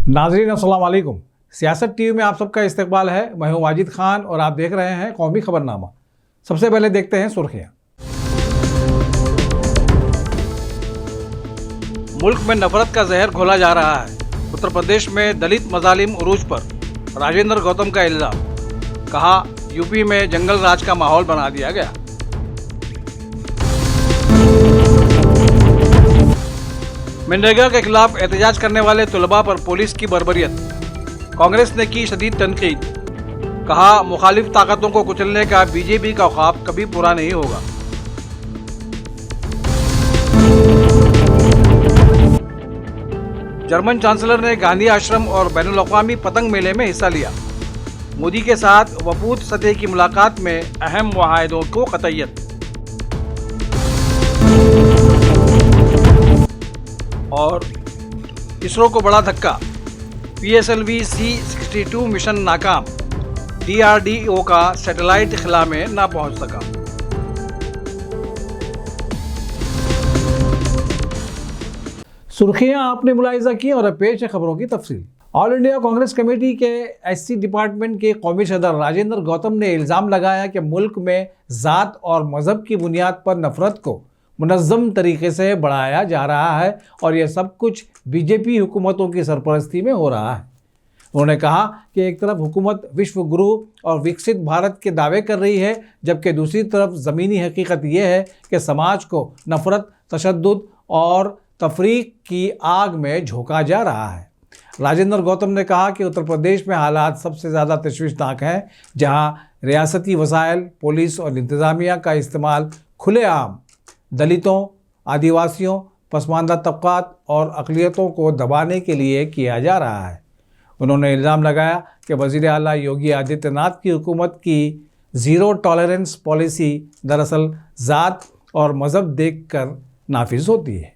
नाजरीन अस्सलाम वालेकुम। सियासत टीवी में आप सबका इस्तकबाल है। मैं हूं वाजिद खान और आप देख रहे हैं कौमी खबरनामा। सबसे पहले देखते हैं सुर्खियां। मुल्क में नफरत का जहर घोला जा रहा है। उत्तर प्रदेश में दलित मजालिम उरूज पर, राजेंद्र गौतम का इल्जाम। कहा, यूपी में जंगल राज का माहौल बना दिया गया। मनरेगा के खिलाफ एहतजाज करने वाले तुलबा पर पुलिस की बर्बरियत। कांग्रेस ने की शदीद तनकीद। कहा, मुखालिफ ताकतों को कुचलने का बीजेपी का ख्वाब कभी पूरा नहीं होगा। जर्मन चांसलर ने गांधी आश्रम और बैनुल अक़वामी पतंग मेले में हिस्सा लिया। मोदी के साथ वफूद सतह की मुलाकात में अहम मुआहदों को कतईयत। और इसरो को बड़ा धक्का, PSLV C-62 मिशन नाकाम। DRDO का सैटेलाइट खला में ना पहुंच सका। सुर्खियां आपने मुलाहिजा की और अब पेश है खबरों की तफसील। ऑल इंडिया कांग्रेस कमेटी के SC डिपार्टमेंट के कौमी सदर राजेंद्र गौतम ने इल्ज़ाम लगाया कि मुल्क में ज़ात और मज़हब की बुनियाद पर नफरत को मुनज़्ज़म तरीके से बढ़ाया जा रहा है और यह सब कुछ बीजेपी हुकूमतों की सरपरस्ती में हो रहा है। उन्होंने कहा कि एक तरफ हुकूमत विश्व गुरु और विकसित भारत के दावे कर रही है, जबकि दूसरी तरफ ज़मीनी हकीकत यह है कि समाज को नफरत, तशद्दुद और तफरीक की आग में झोंका जा रहा है। राजेंद्र गौतम ने कहा कि उत्तर प्रदेश में हालात सबसे ज़्यादा तशवीशनाक हैं, जहां रियासती वसाइल, पुलिस और इंतज़ामिया का इस्तेमाल खुलेआम दलितों, आदिवासियों, पसमानदा तबक़ात और अक़लियतों को दबाने के लिए किया जा रहा है। उन्होंने इल्ज़ाम लगाया कि वज़ीर आला योगी आदित्यनाथ की हुकूमत की ज़ीरो टॉलरेंस पॉलिसी दरअसल ज़ात और मज़हब देखकर नाफिज होती है।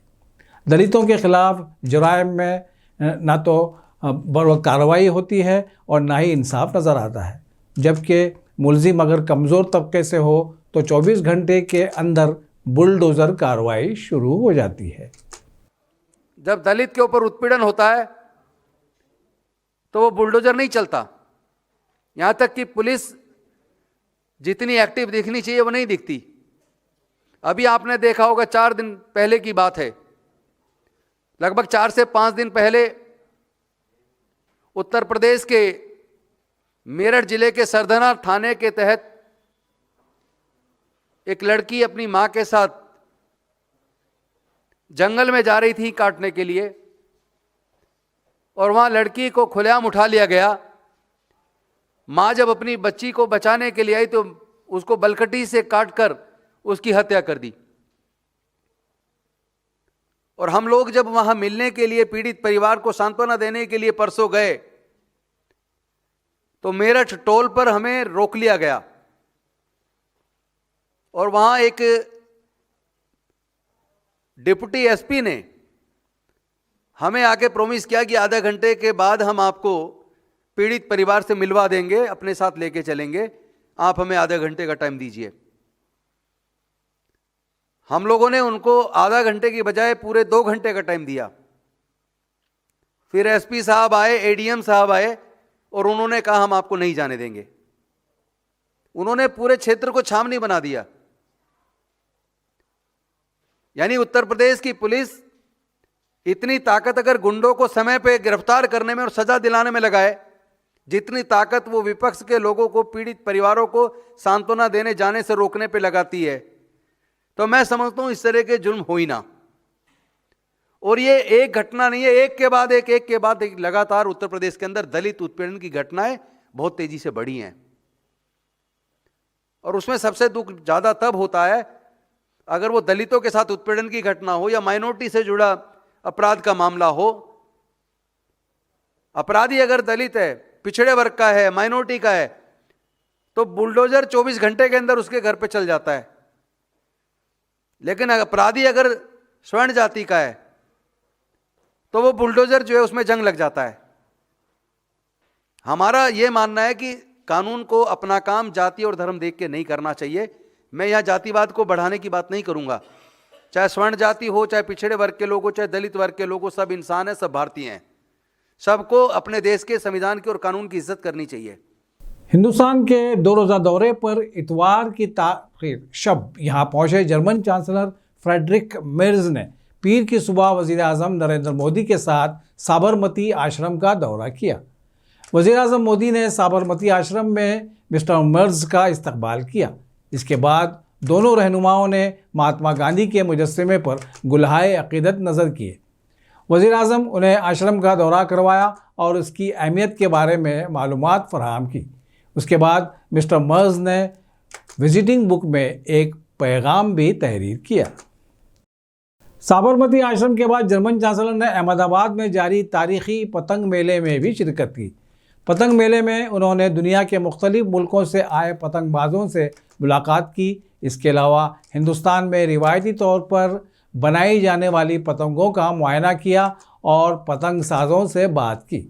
दलितों के ख़िलाफ़ जुराइम में ना तो बरवक्त कार्रवाई होती है और ना ही इंसाफ नज़र आता है, जबकि मुलजिम अगर कमज़ोर तबके से हो तो 24 घंटे के अंदर बुलडोज़र कार्रवाई शुरू हो जाती है। जब दलित के ऊपर उत्पीड़न होता है तो वो बुलडोजर नहीं चलता। यहां तक कि पुलिस जितनी एक्टिव दिखनी चाहिए वो नहीं दिखती। अभी आपने देखा होगा, 4 दिन पहले की बात है, लगभग 4 से 5 दिन पहले उत्तर प्रदेश के मेरठ जिले के सरधना थाने के तहत एक लड़की अपनी मां के साथ जंगल में जा रही थी काटने के लिए, और वहां लड़की को खुलेआम उठा लिया गया। मां जब अपनी बच्ची को बचाने के लिए आई तो उसको बलकटी से काटकर उसकी हत्या कर दी। और हम लोग जब वहां मिलने के लिए पीड़ित परिवार को सांत्वना देने के लिए परसों गए तो मेरठ टोल पर हमें रोक लिया गया और वहां एक डिप्टी SP ने हमें आके प्रॉमिस किया कि आधा घंटे के बाद हम आपको पीड़ित परिवार से मिलवा देंगे, अपने साथ लेके चलेंगे, आप हमें आधा घंटे का टाइम दीजिए। हम लोगों ने उनको आधा घंटे की बजाय पूरे 2 घंटे का टाइम दिया। फिर SP साहब आए, ADM साहब आए और उन्होंने कहा हम आपको नहीं जाने देंगे। उन्होंने पूरे क्षेत्र को छावनी बना दिया। यानी उत्तर प्रदेश की पुलिस इतनी ताकत अगर गुंडों को समय पे गिरफ्तार करने में और सजा दिलाने में लगाए, जितनी ताकत वो विपक्ष के लोगों को, पीड़ित परिवारों को सांत्वना देने जाने से रोकने पे लगाती है, तो मैं समझता हूं इस तरह के जुल्म हो ही ना। और ये एक घटना नहीं है, एक के बाद एक लगातार उत्तर प्रदेश के अंदर दलित उत्पीड़न की घटनाएं बहुत तेजी से बढ़ी हैं। और उसमें सबसे दुख ज्यादा तब होता है अगर वो दलितों के साथ उत्पीड़न की घटना हो या माइनॉरिटी से जुड़ा अपराध का मामला हो। अपराधी अगर दलित है, पिछड़े वर्ग का है, माइनॉरिटी का है, तो बुलडोजर 24 घंटे के अंदर उसके घर पे चल जाता है। लेकिन अपराधी अगर स्वर्ण जाति का है तो वो बुलडोजर जो है उसमें जंग लग जाता है। हमारा यह मानना है कि कानून को अपना काम जाति और धर्म देख के नहीं करना चाहिए। मैं यहां जातिवाद को बढ़ाने की बात नहीं करूंगा। चाहे स्वर्ण जाति हो, चाहे पिछड़े वर्ग के लोग हो, चाहे दलित वर्ग के लोग हो, सब इंसान है, सब भारतीय हैं। सबको अपने देश के संविधान की और कानून की इज्जत करनी चाहिए। हिंदुस्तान के 2 रोज़ा दौरे पर इतवार की तारीख शब यहाँ पहुंचे जर्मन चांसलर फ्रेडरिक मेर्ज ने पीर की सुबह वज़ीर आज़म नरेंद्र मोदी के साथ साबरमती आश्रम का दौरा किया। वज़ीर आज़म मोदी ने साबरमती आश्रम में मिस्टर मेर्ज का इस्तकबाल किया। इसके बाद दोनों रहनुमाओं ने महात्मा गांधी के मुजस्समे पर गुलहाए अक़ीदत नज़र किए। वज़ीर आज़म उन्हें आश्रम का दौरा करवाया और उसकी अहमियत के बारे में मालूमात फराहम की। उसके बाद मिस्टर मेर्ज ने विजिटिंग बुक में एक पैगाम भी तहरीर किया। साबरमती आश्रम के बाद जर्मन चांसलर ने अहमदाबाद में जारी तारीखी पतंग मेले में भी शिरकत की। पतंग मेले में उन्होंने दुनिया के मुख्तलिफ मुल्कों से आए पतंगबाजों से मुलाकात की। इसके अलावा हिंदुस्तान में रिवायती तौर पर बनाई जाने वाली पतंगों का मुआयना किया और पतंग साज़ों से बात की।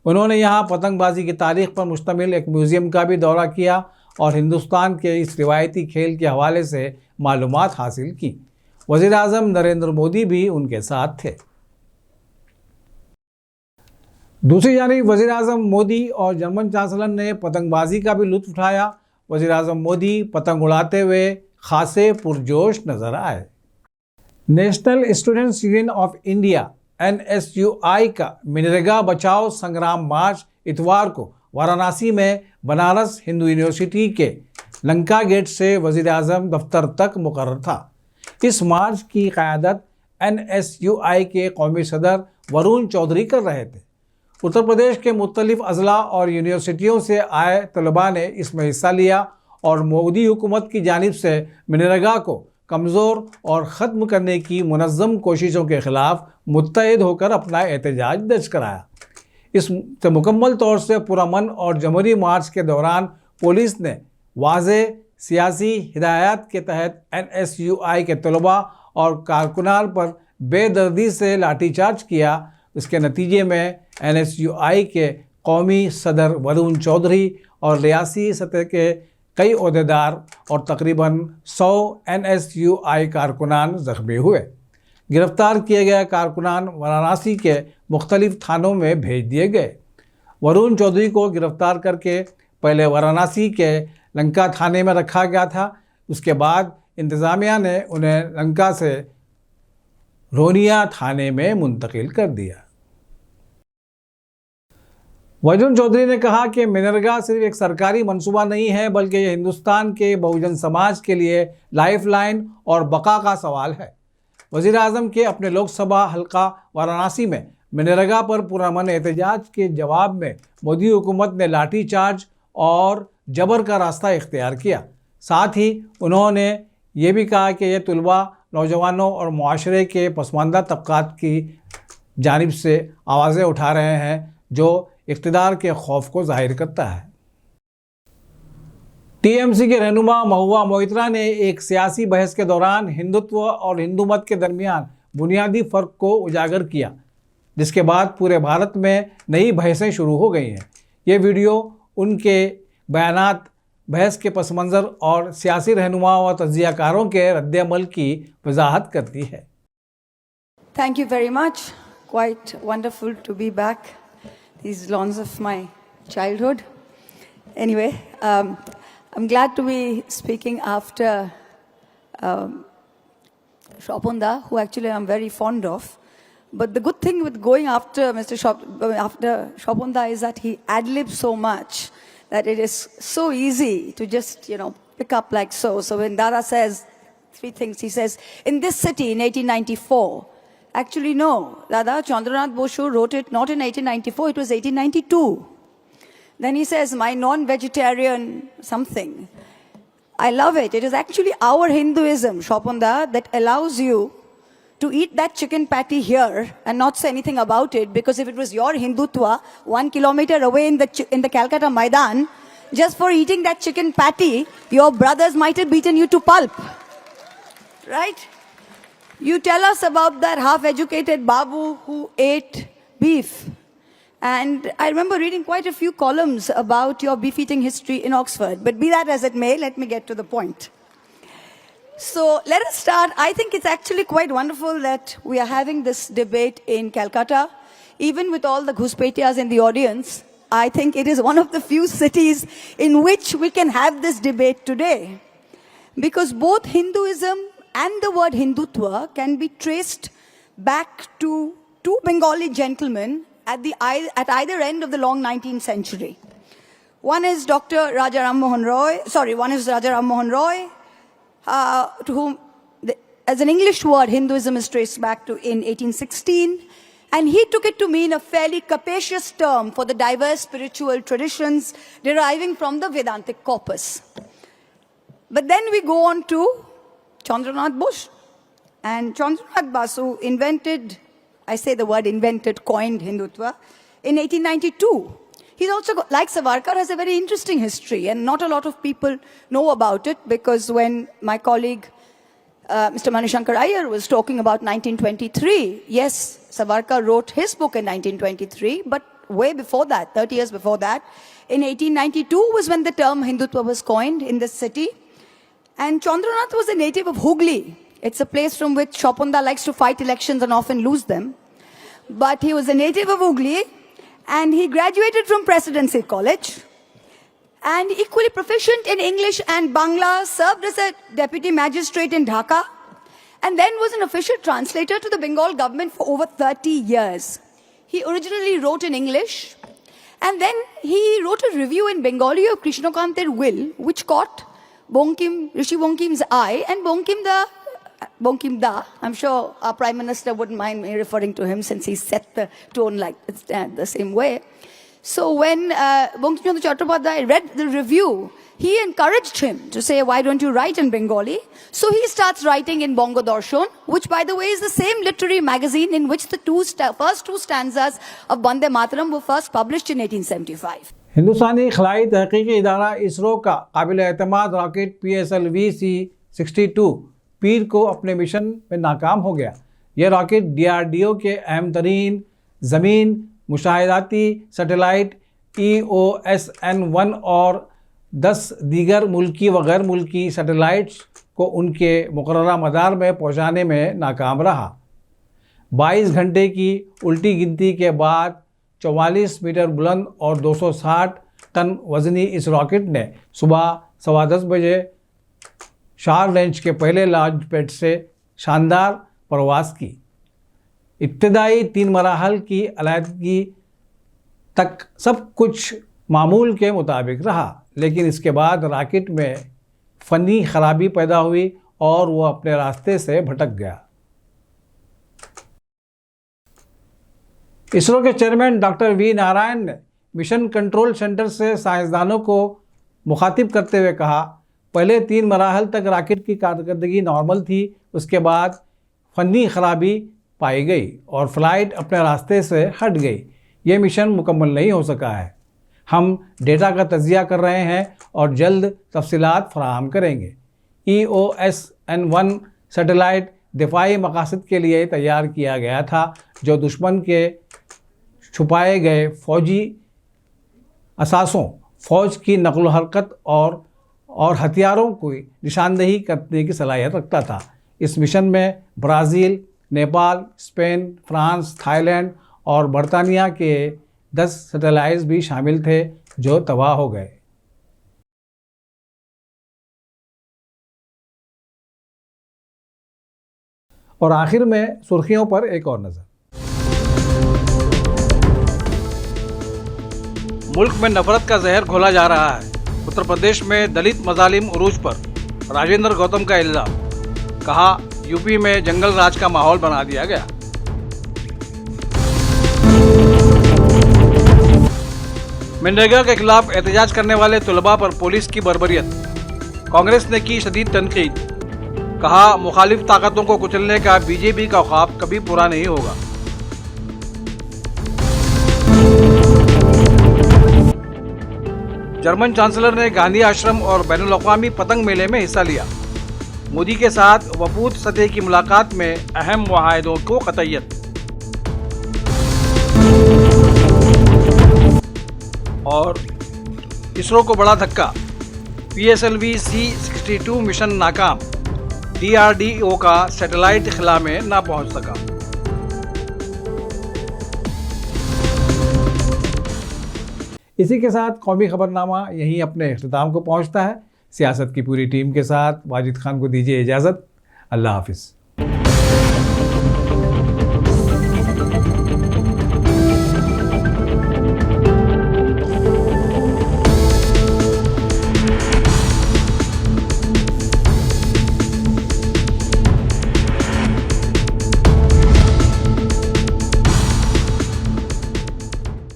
उन्होंने यहाँ पतंगबाजी की तारीख़ पर मुश्तमिल एक म्यूज़ियम का भी दौरा किया और हिंदुस्तान के इस रिवायती खेल के हवाले से मालूमात हासिल की। वज़ीर आज़म नरेंद्र मोदी भी उनके साथ थे। दूसरी जानिब वज़ीर आज़म मोदी और जर्मन चांसलर ने पतंगबाजी का भी लुत्फ़ उठाया। वज़ीर आज़म मोदी पतंग उड़ाते हुए खासे पुरजोश नज़र आए। National students union of India NSUI का मनरेगा बचाओ संग्राम मार्च इतवार को वाराणसी में बनारस हिंदू यूनिवर्सिटी के लंका गेट से वज़ीर आज़म दफ्तर तक मुकर्रर था। इस मार्च की क़यादत NSUI के कौमी सदर वरुण चौधरी कर रहे थे। उत्तर प्रदेश के मुख्तलिफ अज़ला और यूनिवर्सिटियों से आए तलबा ने इसमें हिस्सा लिया और मोदी हुकूमत की जानिब से मनरेगा को कमज़ोर और ख़त्म करने की मुनज़्ज़म कोशिशों के ख़िलाफ़ मुत्तहिद होकर अपना एहतजाज दर्ज कराया। इससे मुकम्मल तौर से पुरअमन और जमहूरी मार्च के दौरान पुलिस ने वाज़े सियासी हिदायत के तहत NSUI के तलबा और कारकुनान पर बेदर्दी से लाठीचार्ज किया। इसके नतीजे में NSUI के कौमी सदर वरुण चौधरी और रियासी सतह के कई ओहदेदार और तकरीबन 100 NSUI कारकुनान ज़ख्मी हुए। गिरफ्तार किए गए कारकुनान वाराणसी के मुख्तलिफ थानों में भेज दिए गए। वरुण चौधरी को गिरफ्तार करके पहले वाराणसी के लंका थाने में रखा गया था। उसके बाद इंतज़ामिया ने उन्हें लंका से रोनिया थाने में मुंतकिल कर दिया। वरुण चौधरी ने कहा कि मनरेगा सिर्फ एक सरकारी मंसूबा नहीं है, बल्कि ये हिंदुस्तान के बहुजन समाज के लिए लाइफलाइन और बका का सवाल है। वज़ीर आज़म के अपने लोकसभा हल्का वाराणसी में मनरेगा पर पुरअमन एहतजाज के जवाब में मोदी हुकूमत ने लाठीचार्ज और जबर का रास्ता इख्तियार किया। साथ ही उन्होंने ये भी कहा कि ये तलबा नौजवानों और मुआशरे के पसमानदा तबक़ात की जानिब से आवाज़ें उठा रहे हैं, जो इक़्तिदार के खौफ को ज़ाहिर करता है। TMC के रहनुमा महुआ मोइत्रा ने एक सियासी बहस के दौरान हिंदुत्व और हिंदू मत के दरमियान बुनियादी फ़र्क को उजागर किया, जिसके बाद पूरे भारत में नई बहसें शुरू हो गई हैं। ये वीडियो उनके बयानात, बहस के पस मंज़र और सियासी रहनुमाओं और तज्ज़ियाकारों के रद्द-ए-अमल की वजाहत करती है। Thank you very much. Quite wonderful to be back. These lawns of my childhood. Anyway, I'm glad to be speaking after Shopunda, who actually I'm very fond of. But the good thing with going after after Shopunda is that he ad-libs so much that it is so easy to just, pick up like so. So when Dada says three things, he says, in this city in 1894, actually, no. Dada Chandranath Boshu wrote it not in 1894, it was 1892. Then he says, my non-vegetarian something. I love it. It is actually our Hinduism, Shopunda, that allows you to eat that chicken patty here and not say anything about it, because if it was your Hindutva 1 kilometer away in the Calcutta Maidan, just for eating that chicken patty, your brothers might have beaten you to pulp. Right? You tell us about that half-educated Babu who ate beef. And I remember reading quite a few columns about your beef-eating history in Oxford. But be that as it may, let me get to the point. So let us start. I think it's actually quite wonderful that we are having this debate in Calcutta. even with all the Ghuspetias in the audience, I think it is one of the few cities in which we can have this debate today. Because both Hinduism and the word Hindutva can be traced back to two Bengali gentlemen at either end of the long 19th century. One is Dr. Raja Ram Mohan Roy, to whom, as an English word, Hinduism is traced back to in 1816. And he took it to mean a fairly capacious term for the diverse spiritual traditions deriving from the Vedantic corpus. But then we go on to Chandranath Bose. And Chandranath Basu invented, I say the word invented, coined Hindutva in 1892. He's also, like Savarkar, has a very interesting history, and not a lot of people know about it, because when my colleague Mr. Manishankar Iyer was talking about 1923, yes, Savarkar wrote his book in 1923, but way before that, 30 years before that, in 1892 was when the term Hindutva was coined in this city. And Chandranath was a native of Hooghly. It's a place from which Shopunda likes to fight elections and often lose them. But he was a native of Hooghly, and he graduated from Presidency College. And equally proficient in English and Bangla, served as a deputy magistrate in Dhaka, and then was an official translator to the Bengal government for over 30 years. He originally wrote in English, and then he wrote a review in Bengali of Krishnakante's Will, which caught Rishi Bonkim's eye, and Bonkim Da, I'm sure our Prime Minister wouldn't mind me referring to him since he set the tone like the same way. So when Bankim Chandra Chattopadhyay read the review, he encouraged him to say, why don't you write in Bengali? So he starts writing in Bongo Darshan, which, by the way, is the same literary magazine in which the first two stanzas of Bande Mataram were first published in 1875. हिंदुस्तानी खलाई तहकीकी इदारा इसरो का काबिल एतमाद rocket PSLV-C-62 पीर को अपने mission में नाकाम हो गया। यह रॉकेट DRDO के अहम तरीन ज़मीन मुशाहिदाती सैटेलाइट EOSN-1 और 10 दीगर मुल्की व गैर मुल्की सैटेलाइट्स को उनके मुकर्ररा मदार में पहुंचाने में नाकाम रहा। 22 घंटे की उल्टी गिनती के बाद 44 मीटर बुलंद और 260 टन वज़नी इस रॉकेट ने सुबह 10:15 बजे शार रेंज के पहले लॉन्च पैड से शानदार परवाज़ की। इब्तदाई 3 मराहल की अलहदगी तक सब कुछ मामूल के मुताबिक रहा, लेकिन इसके बाद रॉकेट में फ़नी खराबी पैदा हुई और वह अपने रास्ते से भटक गया। इसरो के चेयरमैन डॉक्टर वी नारायण ने मिशन कंट्रोल सेंटर से साइंसदानों को मुखातिब करते हुए कहा, पहले 3 मराहल तक रॉकेट की कारकर्दगी नॉर्मल थी, उसके बाद फ़नी खराबी पाई गई और फ्लाइट अपने रास्ते से हट गई। ये मिशन मुकम्मल नहीं हो सका है। हम डेटा का तजिया कर रहे हैं और जल्द तफसीलात फराहम करेंगे। EOSN-1 सैटेलाइट दिफाई मकासद के लिए तैयार किया गया था, जो दुश्मन के छुपाए गए फ़ौजी असासों, फ़ौज की नक़्ल हरकत और हथियारों की निशानदही करने की सलाहियत रखता था। इस मिशन में Brazil, Nepal, Spain, France, Thailand और बरतानिया के 10 सैटेलाइट्स भी शामिल थे, जो तबाह हो गए। और आखिर में सुर्खियों पर एक और नज़र। मुल्क में नफरत का जहर घोला जा रहा है। उत्तर प्रदेश में दलित मजालिम उरूज पर राजेंद्र गौतम का इल्जाम। कहा, यूपी में जंगल राज का माहौल बना दिया गया। मनरेगा के खिलाफ एहतजाज करने वाले तुलबा पर पुलिस की बर्बरियत। कांग्रेस ने की शदीद तनकीद। कहा, मुखालिफ ताकतों को कुचलने का बीजेपी का ख्वाब कभी पूरा नहीं होगा। जर्मन चांसलर ने गांधी आश्रम और बैनुल अक़वामी पतंग मेले में हिस्सा लिया। मोदी के साथ वफूद सतह की मुलाकात में अहम मुआहदों को क़तईयत। और इसरो को बड़ा धक्का, PSLV-C-62 मिशन नाकाम। DRDO का सैटेलाइट खला में ना पहुंच सका। इसी के साथ कौमी खबरनामा यहीं अपने इख्तिताम को पहुंचता है। सियासत की पूरी टीम के साथ वाजिद खान को दीजिए इजाज़त। अल्लाह हाफिज़।